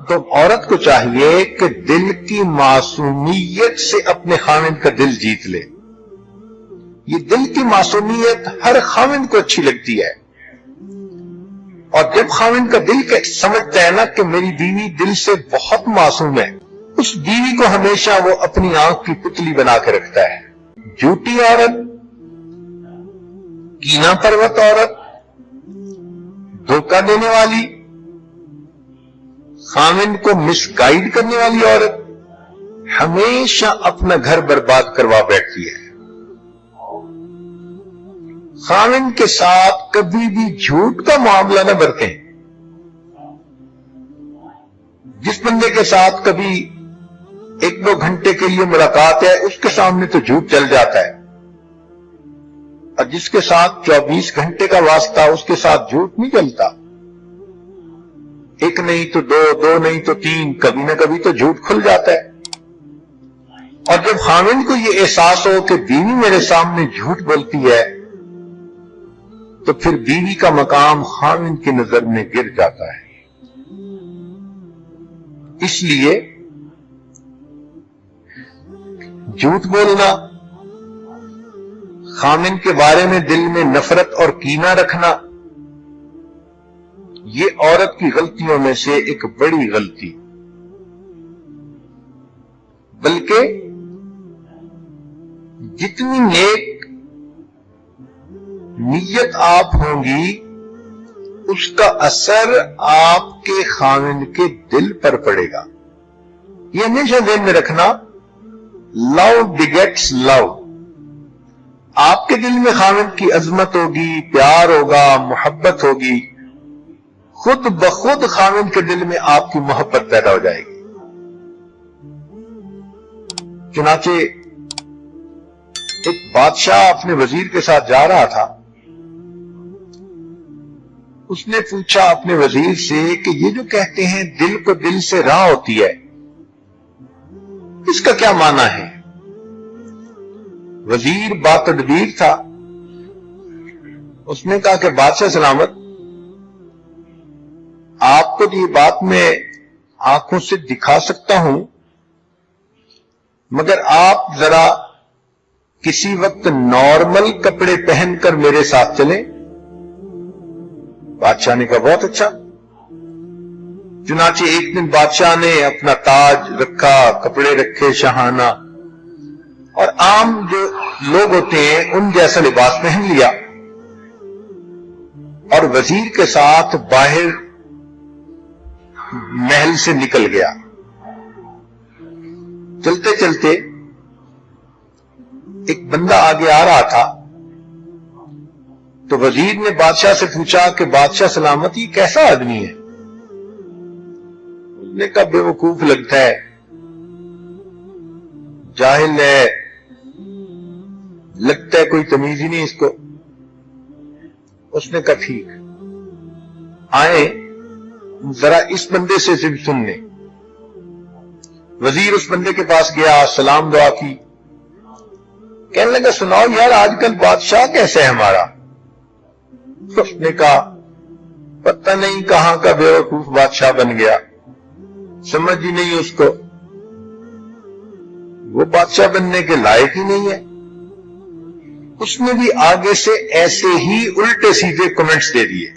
تو عورت کو چاہیے کہ دل کی معصومیت سے اپنے خاوند کا دل جیت لے. یہ دل کی معصومیت ہر خاوند کو اچھی لگتی ہے، اور جب خاوند کا دل سمجھتا ہے نا کہ میری بیوی دل سے بہت معصوم ہے، اس بیوی کو ہمیشہ وہ اپنی آنکھ کی پتلی بنا کے رکھتا ہے. جھوٹی عورت، کینہ پروت عورت، دھوکہ دینے والی، خاوند کو مس گائیڈ کرنے والی عورت ہمیشہ اپنا گھر برباد کروا بیٹھتی ہے. خاوند کے ساتھ کبھی بھی جھوٹ کا معاملہ نہ برتیں. جس بندے کے ساتھ کبھی 1-2 گھنٹے کے لیے ملاقات ہے، اس کے سامنے تو جھوٹ چل جاتا ہے، اور جس کے ساتھ 24 گھنٹے کا واسطہ، اس کے ساتھ جھوٹ نہیں چلتا. 1 نہیں تو 2، 2 نہیں تو 3، کبھی نہ کبھی تو جھوٹ کھل جاتا ہے. اور جب خاوند کو یہ احساس ہو کہ بیوی میرے سامنے جھوٹ بولتی ہے، تو پھر بیوی کا مقام خاوند کی نظر میں گر جاتا ہے. اس لیے جھوٹ بولنا، خاوند کے بارے میں دل میں نفرت اور کینہ رکھنا، یہ عورت کی غلطیوں میں سے ایک بڑی غلطی. بلکہ جتنی نیک نیت آپ ہوں گی، اس کا اثر آپ کے خاوند کے دل پر پڑے گا. یہ ہمیشہ ذہن میں رکھنا، لو بگیٹس لو. آپ کے دل میں خاوند کی عظمت ہوگی، پیار ہوگا، محبت ہوگی، خود بخود خاوند کے دل میں آپ کی محبت پیدا ہو جائے گی. چنانچہ ایک بادشاہ اپنے وزیر کے ساتھ جا رہا تھا. اس نے پوچھا اپنے وزیر سے کہ یہ جو کہتے ہیں دل کو دل سے راہ ہوتی ہے، اس کا کیا معنی ہے؟ وزیر با تدبیر تھا. اس نے کہا کہ بادشاہ سلامت، آپ کو یہ بات میں آنکھوں سے دکھا سکتا ہوں، مگر آپ ذرا کسی وقت نارمل کپڑے پہن کر میرے ساتھ چلیں. بادشاہ نے کہا بہت اچھا. چنانچہ ایک دن بادشاہ نے اپنا تاج رکھا، کپڑے رکھے شاہانہ، اور عام جو لوگ ہوتے ہیں ان جیسا لباس پہن لیا، اور وزیر کے ساتھ باہر محل سے نکل گیا. چلتے چلتے ایک بندہ آگے آ رہا تھا، تو وزیر نے بادشاہ سے پوچھا کہ بادشاہ سلامت، یہ کیسا آدمی ہے؟ اس نے کہا بے وقوف لگتا ہے، جاہل ہے، لگتا ہے کوئی تمیز ہی نہیں اس کو. اس نے کہا ٹھیک، آئیں ذرا اس بندے سے سن لیں. وزیر اس بندے کے پاس گیا، سلام دعا کی، کہنے لگا سناؤ یار آج کل بادشاہ کیسے ہے ہمارا؟ اس نے کہا پتہ نہیں کہاں کا بے وقوف بادشاہ بن گیا، سمجھ ہی نہیں اس کو، وہ بادشاہ بننے کے لائق ہی نہیں ہے. اس نے بھی آگے سے ایسے ہی الٹے سیدھے کمنٹس دے دیے.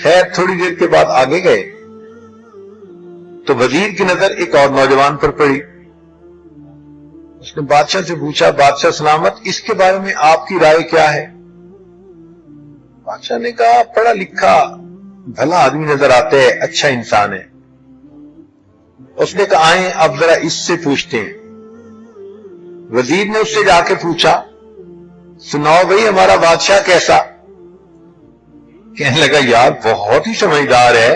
خیر تھوڑی دیر کے بعد آگے گئے تو وزیر کی نظر ایک اور نوجوان پر پڑی. اس نے بادشاہ سے پوچھا بادشاہ سلامت، اس کے بارے میں آپ کی رائے کیا ہے؟ بادشاہ نے کہا پڑھا لکھا بھلا آدمی نظر آتا ہے، اچھا انسان ہے. اس نے کہا آئیں اب ذرا اس سے پوچھتے ہیں. وزیر نے اس سے جا کے پوچھا سناؤ بھئی ہمارا بادشاہ کیسا؟ کہنے لگا یار بہت ہی سمجھدار ہے،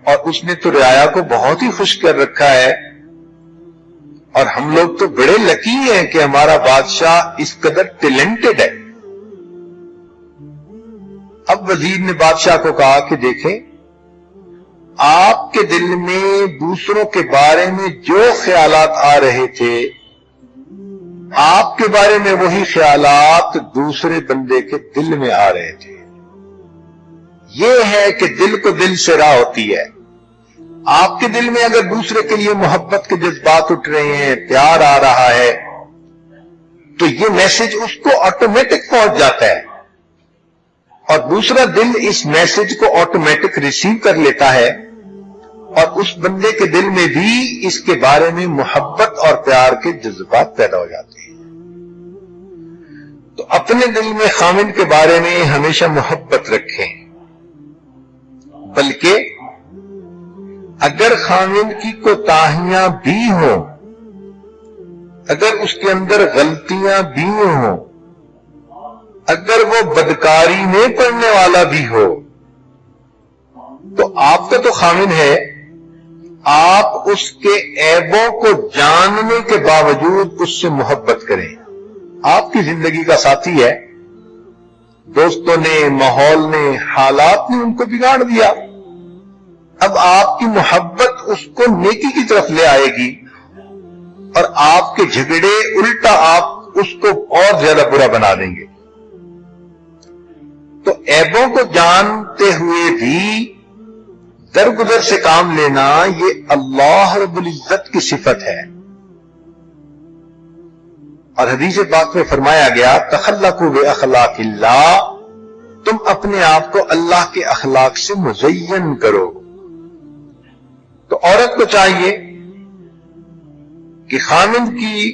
اور اس نے تو رعایا کو بہت ہی خوش کر رکھا ہے، اور ہم لوگ تو بڑے لکی ہیں کہ ہمارا بادشاہ اس قدر ٹیلنٹڈ ہے. اب وزیر نے بادشاہ کو کہا کہ دیکھیں آپ کے دل میں دوسروں کے بارے میں جو خیالات آ رہے تھے، آپ کے بارے میں وہی خیالات دوسرے بندے کے دل میں آ رہے تھے. یہ ہے کہ دل کو دل سے راہ ہوتی ہے. آپ کے دل میں اگر دوسرے کے لیے محبت کے جذبات اٹھ رہے ہیں، پیار آ رہا ہے، تو یہ میسج اس کو آٹومیٹک پہنچ جاتا ہے، اور دوسرا دل اس میسج کو آٹومیٹک ریسیو کر لیتا ہے، اور اس بندے کے دل میں بھی اس کے بارے میں محبت اور پیار کے جذبات پیدا ہو جاتے ہیں. تو اپنے دل میں خامن کے بارے میں ہمیشہ محبت رکھیں، بلکہ اگر خامن کی کوتاہیاں بھی ہوں، اگر اس کے اندر غلطیاں بھی ہوں، اگر وہ بدکاری میں پڑنے والا بھی ہو، تو آپ کا تو خامن ہے، آپ اس کے عیبوں کو جاننے کے باوجود اس سے محبت کریں. آپ کی زندگی کا ساتھی ہے، دوستوں نے، ماحول نے، حالات نے ان کو بگاڑ دیا. اب آپ کی محبت اس کو نیکی کی طرف لے آئے گی، اور آپ کے جھگڑے الٹا آپ اس کو اور زیادہ برا بنا دیں گے. تو عیبوں کو جانتے ہوئے بھی درگزر سے کام لینا، یہ اللہ رب العزت کی صفت ہے. اور حدیث پاک میں فرمایا گیا تخلقوا باخلاق اللہ، تم اپنے آپ کو اللہ کے اخلاق سے مزین کرو. تو عورت کو چاہیے کہ خامن کی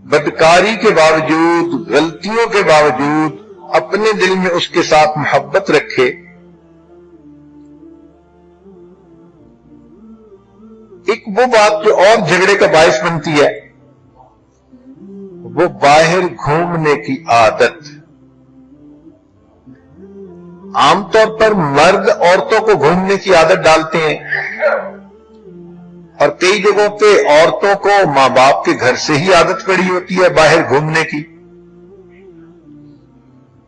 بدکاری کے باوجود، غلطیوں کے باوجود اپنے دل میں اس کے ساتھ محبت رکھے. ایک وہ بات جو اور جھگڑے کا باعث بنتی ہے، وہ باہر گھومنے کی عادت. عام طور پر مرد عورتوں کو گھومنے کی عادت ڈالتے ہیں، اور کئی جگہوں پہ عورتوں کو ماں باپ کے گھر سے ہی عادت پڑی ہوتی ہے باہر گھومنے کی.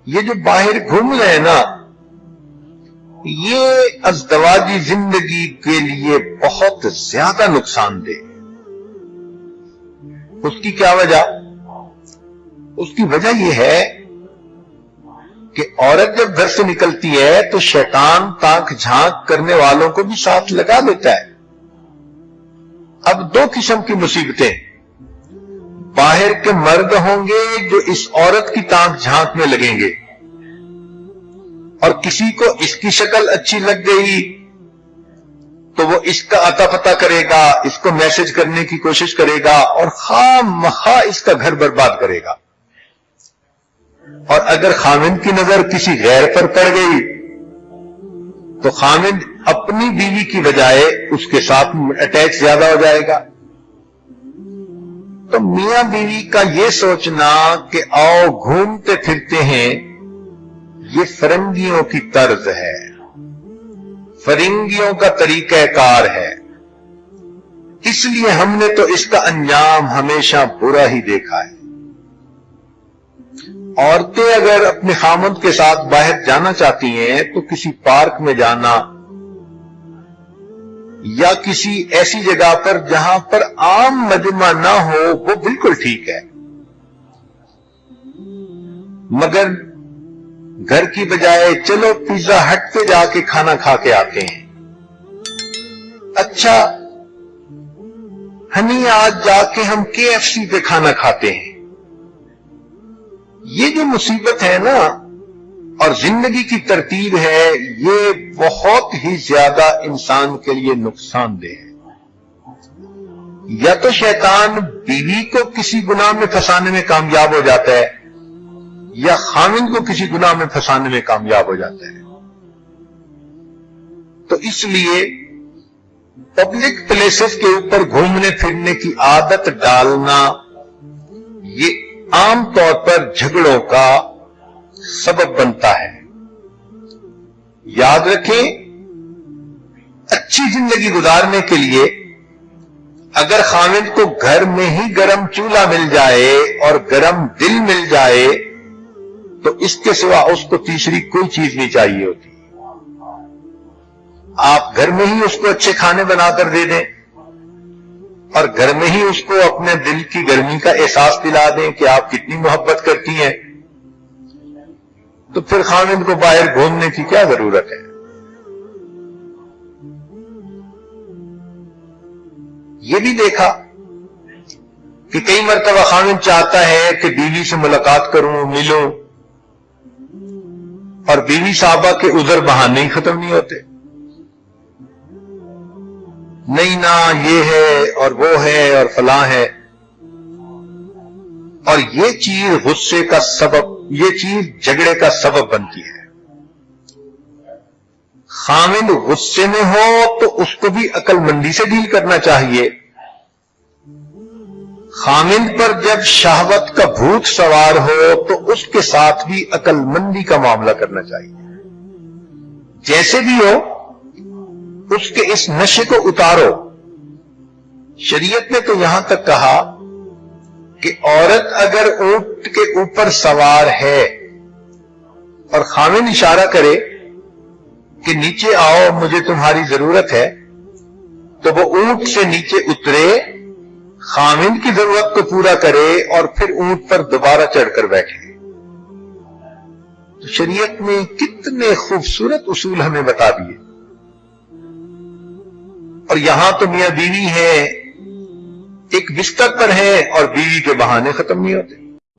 یہ جو باہر گھوم رہے ہیں نا، یہ ازدواجی زندگی کے لیے بہت زیادہ نقصان دہ. اس کی کیا وجہ؟ اس کی وجہ یہ ہے کہ عورت جب گھر سے نکلتی ہے تو شیطان تاک جھانک کرنے والوں کو بھی ساتھ لگا دیتا ہے. اب دو قسم کی مصیبتیں، باہر کے مرد ہوں گے جو اس عورت کی تاک جھانک میں لگیں گے، اور کسی کو اس کی شکل اچھی لگ گئی تو وہ اس کا اتا پتا کرے گا، اس کو میسج کرنے کی کوشش کرے گا، اور خام مخواہ اس کا گھر برباد کرے گا. اور اگر خامن کی نظر کسی غیر پر پڑ گئی تو خامن اپنی بیوی کی بجائے اس کے ساتھ اٹیچ زیادہ ہو جائے گا. تو میاں بیوی کا یہ سوچنا کہ آؤ گھومتے پھرتے ہیں، یہ فرنگیوں کی طرز ہے، فرنگیوں کا طریقہ کار ہے. اس لیے ہم نے تو اس کا انجام ہمیشہ برا ہی دیکھا ہے. عورتیں اگر اپنے خامند کے ساتھ باہر جانا چاہتی ہیں تو کسی پارک میں جانا، یا کسی ایسی جگہ پر جہاں پر عام مجمع نہ ہو، وہ بالکل ٹھیک ہے. مگر گھر کی بجائے چلو پیزا ہٹ پہ جا کے کھانا کھا کے آتے ہیں، اچھا ہنی آج جا کے ہم KFC پہ کھانا کھاتے ہیں. یہ جو مصیبت ہے نا، اور زندگی کی ترتیب ہے، یہ بہت ہی زیادہ انسان کے لیے نقصان دہ ہے. یا تو شیطان بیوی کو کسی گناہ میں پھنسانے میں کامیاب ہو جاتا ہے، یا خامن کو کسی گناہ میں پھنسانے میں کامیاب ہو جاتا ہے. تو اس لیے پبلک پلیسز کے اوپر گھومنے پھرنے کی عادت ڈالنا، یہ عام طور پر جھگڑوں کا سبب بنتا ہے. یاد رکھیں، اچھی زندگی گزارنے کے لیے اگر خامن کو گھر میں ہی گرم چولہا مل جائے اور گرم دل مل جائے تو اس کے سوا اس کو تیسری کوئی چیز نہیں چاہیے ہوتی. آپ گھر میں ہی اس کو اچھے کھانے بنا کر دے دیں، اور گھر میں ہی اس کو اپنے دل کی گرمی کا احساس دلا دیں کہ آپ کتنی محبت کرتی ہیں، تو پھر خاوند کو باہر گھومنے کی کیا ضرورت ہے؟ یہ بھی دیکھا کہ کئی مرتبہ خاوند چاہتا ہے کہ بیوی سے ملاقات کروں، ملوں، اور بیوی صاحبہ کے عذر بہانے ہی ختم نہیں ہوتے، نہیں نا یہ ہے اور وہ ہے اور فلاں ہے، اور یہ چیز غصے کا سبب، یہ چیز جھگڑے کا سبب بنتی ہے۔ خاوند غصے میں ہو تو اس کو بھی عقل مندی سے ڈیل کرنا چاہیے۔ خاوند پر جب شہوت کا بھوت سوار ہو تو اس کے ساتھ بھی عقل مندی کا معاملہ کرنا چاہیے۔ جیسے بھی ہو اس کے اس نشے کو اتارو۔ شریعت نے تو یہاں تک کہا کہ عورت اگر اونٹ کے اوپر سوار ہے اور خاوند اشارہ کرے کہ نیچے آؤ مجھے تمہاری ضرورت ہے، تو وہ اونٹ سے نیچے اترے، خاوند کی ضرورت کو پورا کرے اور پھر اونٹ پر دوبارہ چڑھ کر بیٹھے۔ تو شریعت نے کتنے خوبصورت اصول ہمیں بتا دیے، اور یہاں تو میاں بیوی ہیں، ایک بستر پر ہیں اور بیوی کے بہانے ختم نہیں ہوتے۔